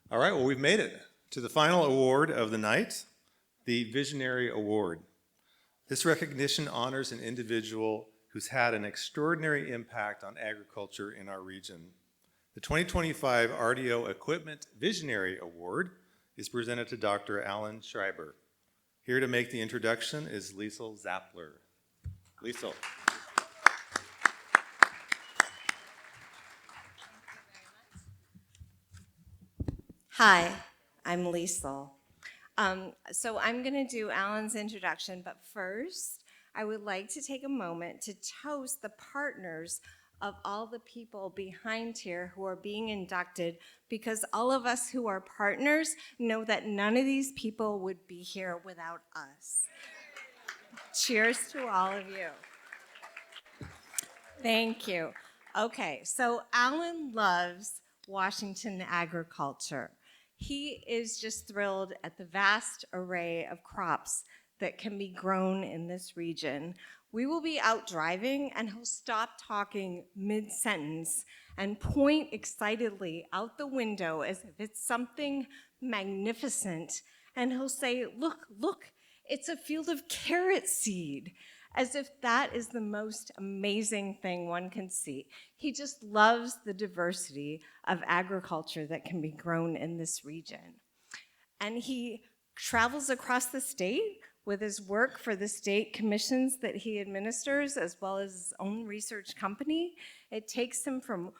All right, well, we've made it to the final award of the night, the Visionary Award. This recognition honors an individual who's had an extraordinary impact on agriculture in our region. The 2025 RDO Equipment Visionary Award is presented to Dr. Alan Schreiber. Here to make the introduction is Liesel Zappler. Liesel. Hi, I'm Liesel. So I'm going to do Alan's introduction, but first, I would like to take a moment to toast the partners of all the people behind here who are being inducted, because all of us who are partners know that none of these people would be here without us. Cheers to all of you. Thank you. Okay, so Alan loves Washington agriculture. He is just thrilled at the vast array of crops that can be grown in this region. We will be out driving, and he'll stop talking mid-sentence and point excitedly out the window as if it's something magnificent. And he'll say, look, it's a field of carrot seed, as if that is the most amazing thing one can see. He just loves the diversity of agriculture that can be grown in this region. And he travels across the state with his work for the state commissions that he administers, as well as his own research company. It takes him from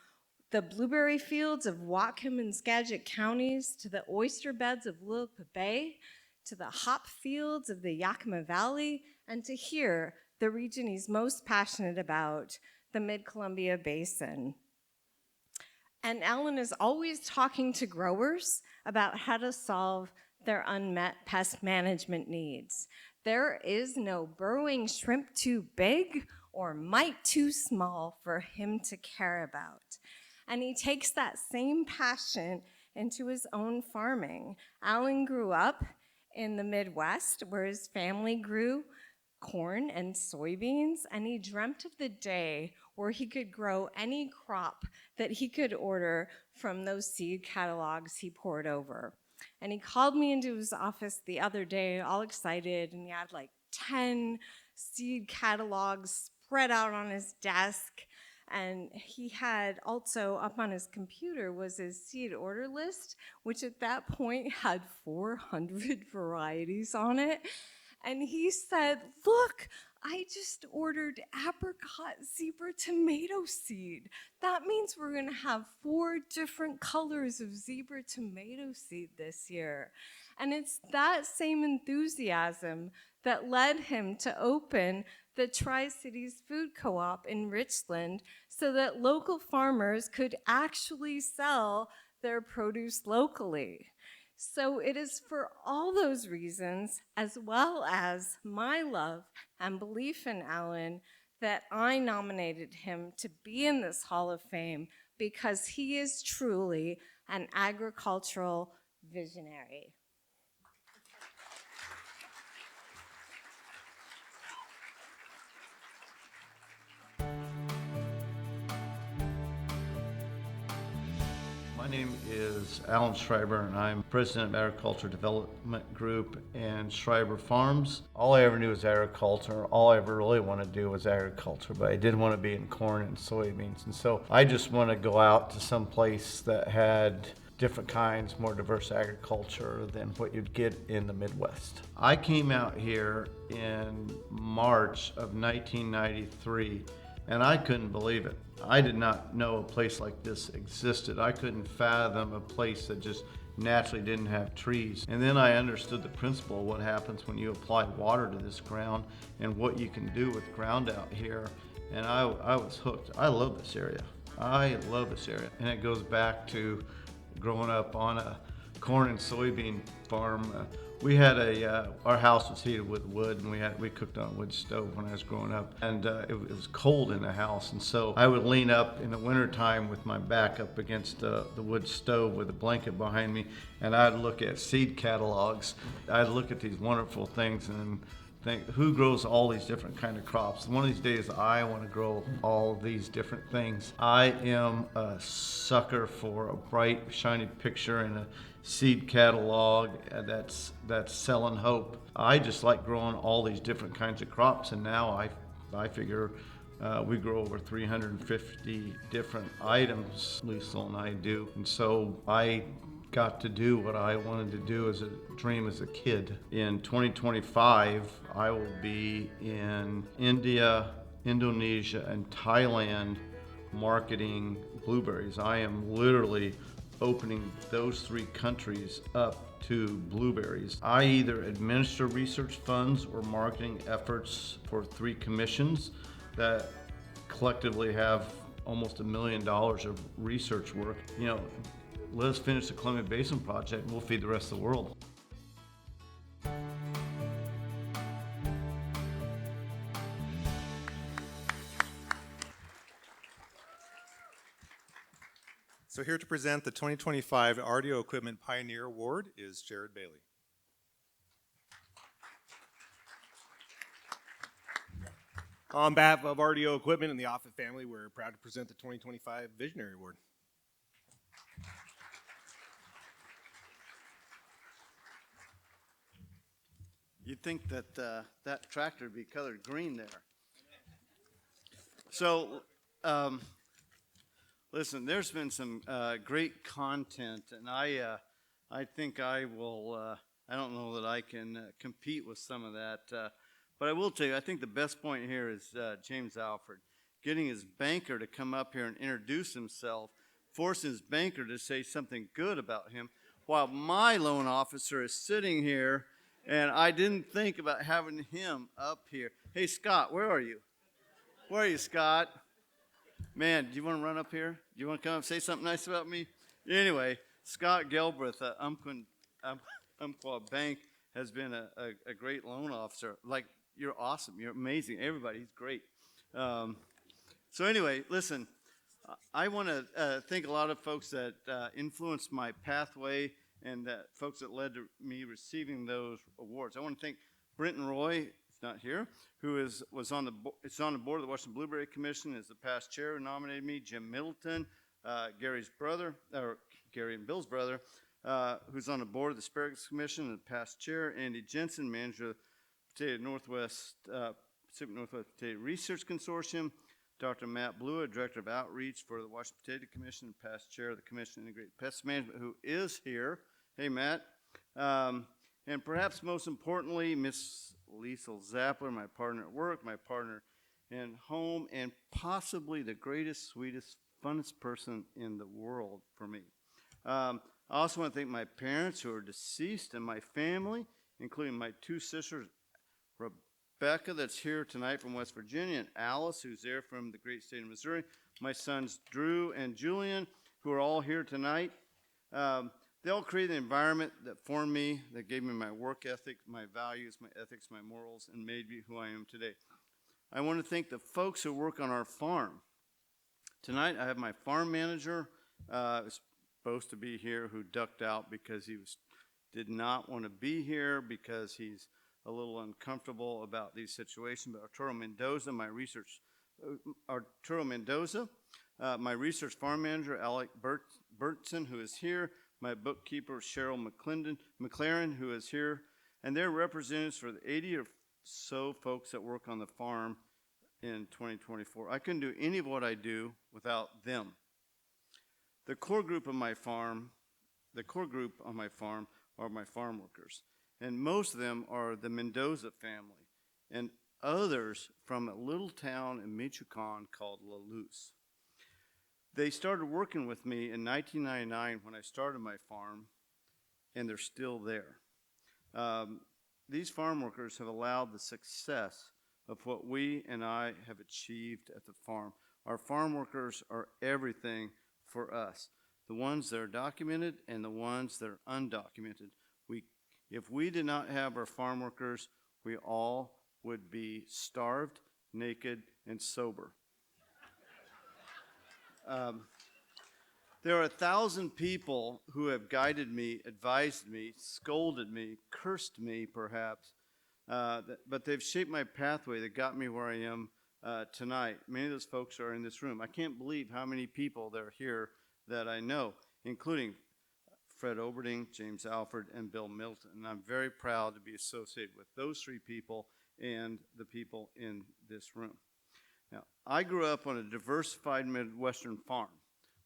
the blueberry fields of Whatcom and Skagit counties to the oyster beds of Willapa Bay, to the hop fields of the Yakima Valley, and to here, the region he's most passionate about, the Mid-Columbia Basin. And Alan is always talking to growers about how to solve their unmet pest management needs. There is no burrowing shrimp too big or mite too small for him to care about. And he takes that same passion into his own farming. Alan grew up in the Midwest, where his family grew corn and soybeans, and he dreamt of the day where he could grow any crop that he could order from those seed catalogs he poured over. And he called me into his office the other day, all excited, and he had like 10 seed catalogs spread out on his desk. And he had also up on his computer was his seed order list, which at that point had 400 varieties on it. And he said, look, I just ordered apricot zebra tomato seed. That means we're going to have 4 different colors of zebra tomato seed this year. And it's that same enthusiasm that led him to open the Tri-Cities Food Co-op in Richland so that local farmers could actually sell their produce locally. So it is for all those reasons, as well as my love and belief in Alan, that I nominated him to be in this Hall of Fame, because he is truly an agricultural visionary. My name is Alan Schreiber, and I'm president of Agriculture Development Group and Schreiber Farms. All I ever knew was agriculture. All I ever really wanted to do was agriculture, but I didn't want to be in corn and soybeans. And so I just want to go out to some place that had different kinds, more diverse agriculture than what you'd get in the Midwest. I came out here in March of 1993, and I couldn't believe it. I did not know a place like this existed. I couldn't fathom a place that just naturally didn't have trees. And then I understood the principle of what happens when you apply water to this ground and what you can do with ground out here. And I was hooked. I love this area. I love this area. And it goes back to growing up on a corn and soybean farm. We had our house was heated with wood, and we cooked on a wood stove when I was growing up, and it was cold in the house, and so I would lean up in the wintertime with my back up against the wood stove with a blanket behind me, and I'd look at seed catalogs. I'd look at these wonderful things and think, who grows all these different kind of crops? One of these days, I want to grow all these different things. I am a sucker for a bright, shiny picture in a seed catalog that's selling hope. I just like growing all these different kinds of crops, and now I figure we grow over 350 different items, Liesl and I do, and so I got to do what I wanted to do as a dream as a kid. In 2025, I will be in India, Indonesia, and Thailand marketing blueberries. I am literally opening those 3 countries up to blueberries. I either administer research funds or marketing efforts for 3 commissions that collectively have almost $1 million of research work. You know, let us finish the Columbia Basin Project and we'll feed the rest of the world. So here to present the 2025 RDO Equipment Pioneer Award is Jared Bailey. On behalf of RDO Equipment and the Offutt family, we're proud to present the 2025 Visionary Award. You'd think that that tractor would be colored green there. So, listen, there's been some great content, and I think I will. I don't know that I can compete with some of that, but I will tell you, I think the best point here is James Alford getting his banker to come up here and introduce himself, force his banker to say something good about him, while my loan officer is sitting here. And I didn't think about having him up here. Hey, Scott, where are you? Where are you, Scott? Man, do you want to run up here? Do you want to come up and say something nice about me? Anyway, Scott Gelbreth, Umpqua Bank, has been a great loan officer. Like, you're awesome. You're amazing. Everybody's great. So anyway, listen, I want to thank a lot of folks that influenced my pathway and folks that led to me receiving those awards. I want to thank Brenton Roy, he's not here, who was on the board of the Washington Blueberry Commission as the past chair who nominated me. Jim Middleton, Gary's brother, or Gary and Bill's brother, who's on the board of the Asparagus Commission and the past chair. Andy Jensen, manager of Pacific Northwest Potato Research Consortium. Dr. Matt Blua, Director of Outreach for the Washington Potato Commission, past chair of the Commission on Integrated Pest Management, who is here. Hey, Matt. And perhaps most importantly, Miss Liesl Zappler, my partner at work, my partner in home, and possibly the greatest, sweetest, funnest person in the world for me. I also want to thank my parents who are deceased and my family, including my 2 sisters, Rebecca, that's here tonight from West Virginia, and Alice, who's there from the great state of Missouri. My sons, Drew and Julian, who are all here tonight. They all created an environment that formed me, that gave me my work ethic, my values, my ethics, my morals, and made me who I am today. I want to thank the folks who work on our farm. Tonight, I have my farm manager, was supposed to be here, who ducked out because he did not want to be here because he's a little uncomfortable about these situations. But Arturo Mendoza, my research farm manager, Alec Burtson, who is here, my bookkeeper, Cheryl McLaren, who is here, and they're representatives for the 80 or so folks that work on the farm in 2024. I couldn't do any of what I do without them. The core group on my farm are my farm workers. And most of them are the Mendoza family and others from a little town in Michoacan called La Luz. They started working with me in 1999 when I started my farm, and they're still there. These farm workers have allowed the success of what we and I have achieved at the farm. Our farm workers are everything for us, the ones that are documented and the ones that are undocumented. If we did not have our farm workers, we all would be starved, naked, and sober. There are 1,000 people who have guided me, advised me, scolded me, cursed me perhaps, but they've shaped my pathway that got me where I am tonight. Many of those folks are in this room. I can't believe how many people that are here that I know, including Fred Oberding, James Alford, and Bill Milton. And I'm very proud to be associated with those three people and the people in this room. Now, I grew up on a diversified Midwestern farm,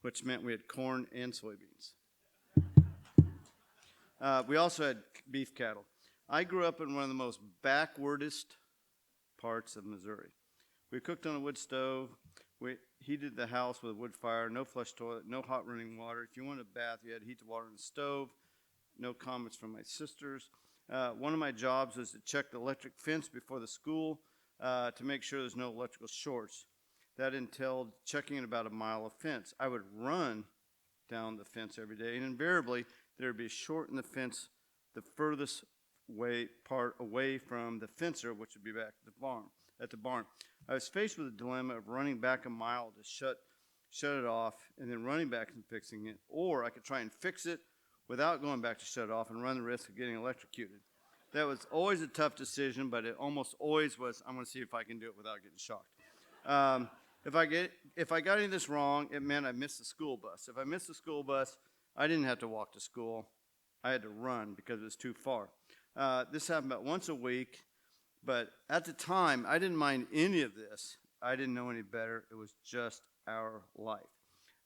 which meant we had corn and soybeans. We also had beef cattle. I grew up in one of the most backwardest parts of Missouri. We cooked on a wood stove. We heated the house with a wood fire, no flush toilet, no hot running water. If you wanted a bath, you had to heat the water in the stove. No comments from my sisters. One of my jobs was to check the electric fence before the school to make sure there's no electrical shorts. That entailed checking in about a mile of fence. I would run down the fence every day, and invariably there would be a short in the fence, the furthest part away from the fencer, which would be back at the barn. I was faced with the dilemma of running back a mile to shut it off and then running back and fixing it, or I could try and fix it without going back to shut it off and run the risk of getting electrocuted. That was always a tough decision, but it almost always was, I'm going to see if I can do it without getting shocked. If I got any of this wrong, it meant I missed the school bus. If I missed the school bus, I didn't have to walk to school. I had to run because it was too far. This happened about once a week, but at the time, I didn't mind any of this. I didn't know any better. It was just our life.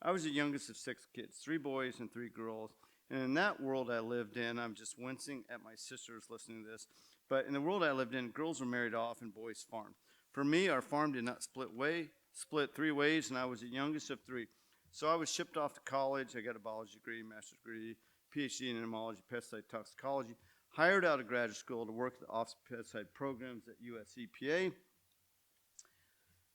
I was the youngest of 6 kids, 3 boys and 3 girls. And in that world I lived in, I'm just wincing at my sisters listening to this, but in the world I lived in, girls were married off and boys farmed. For me, our farm did not split 3 ways, and I was the youngest of 3. So I was shipped off to college. I got a biology degree, master's degree, PhD in entomology, pesticide toxicology, hired out of graduate school to work at the Office of Pesticide Programs at US EPA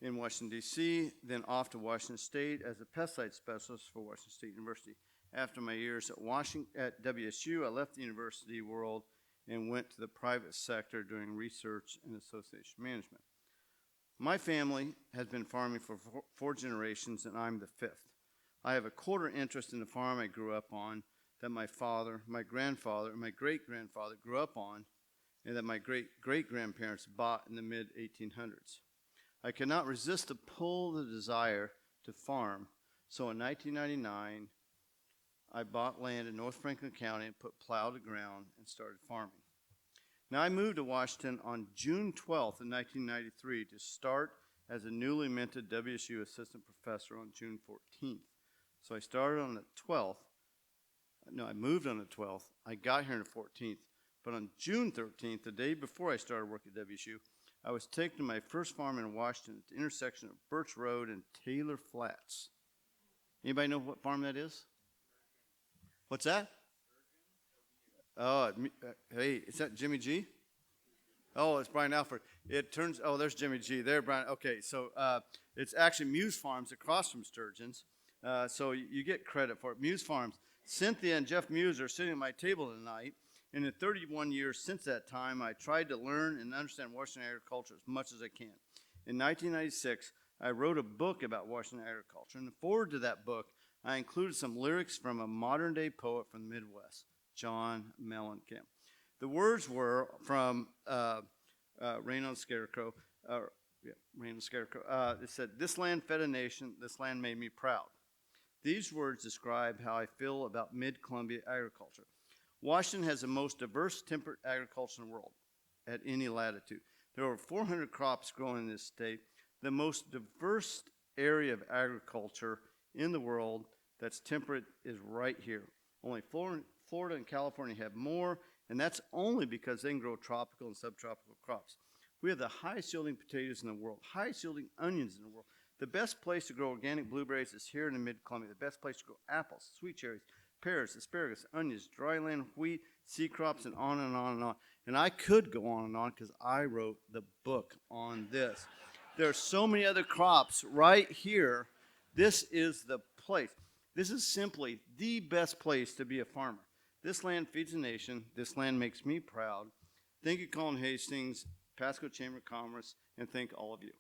in Washington, D.C., then off to Washington State as a pesticide specialist for Washington State University. After my years at WSU, I left the university world and went to the private sector doing research and association management. My family has been farming for 4 generations, and I'm the 5th. I have a quarter interest in the farm I grew up on that my father, my grandfather, and my great-grandfather grew up on, and that my great-great-grandparents bought in the mid-1800s. I could not resist the pull, the desire to farm, so in 1999, I bought land in North Franklin County and put plow to ground and started farming. Now, I moved to Washington on June 12th in 1993 to start as a newly minted WSU assistant professor on June 14th. So I started on the 12th. No, I moved on the 12th. I got here on the 14th. But on June 13th, the day before I started working at WSU, I was taken to my first farm in Washington at the intersection of Birch Road and Taylor Flats. Anybody know what farm that is? What's that? Oh, hey, is that Jimmy G? Oh, it's Brian Alford. There's Jimmy G. There, Brian. Okay, so it's actually Muse Farms across from Sturgeon's. So you get credit for it. Muse Farms. Cynthia and Jeff Muse are sitting at my table tonight. And in 31 years since that time, I tried to learn and understand Washington agriculture as much as I can. In 1996, I wrote a book about Washington agriculture. And forward to that book, I included some lyrics from a modern-day poet from the Midwest, John Mellencamp. The words were from Rain on the Scarecrow. Rain on the Scarecrow. It said, "This land fed a nation. This land made me proud." These words describe how I feel about mid-Columbia agriculture. Washington has the most diverse temperate agriculture in the world at any latitude. There are over 400 crops grown in this state. The most diverse area of agriculture in the world that's temperate is right here. Only Florida and California have more, and that's only because they can grow tropical and subtropical crops. We have the highest yielding potatoes in the world, highest yielding onions in the world. The best place to grow organic blueberries is here in the mid-Columbia. The best place to grow apples, sweet cherries, pears, asparagus, onions, dryland wheat, seed crops, and on and on and on. And I could go on and on because I wrote the book on this. There are so many other crops right here. This is the place. This is simply the best place to be a farmer. This land feeds a nation. This land makes me proud. Thank you, Colin Hastings, Pasco Chamber of Commerce, and thank all of you.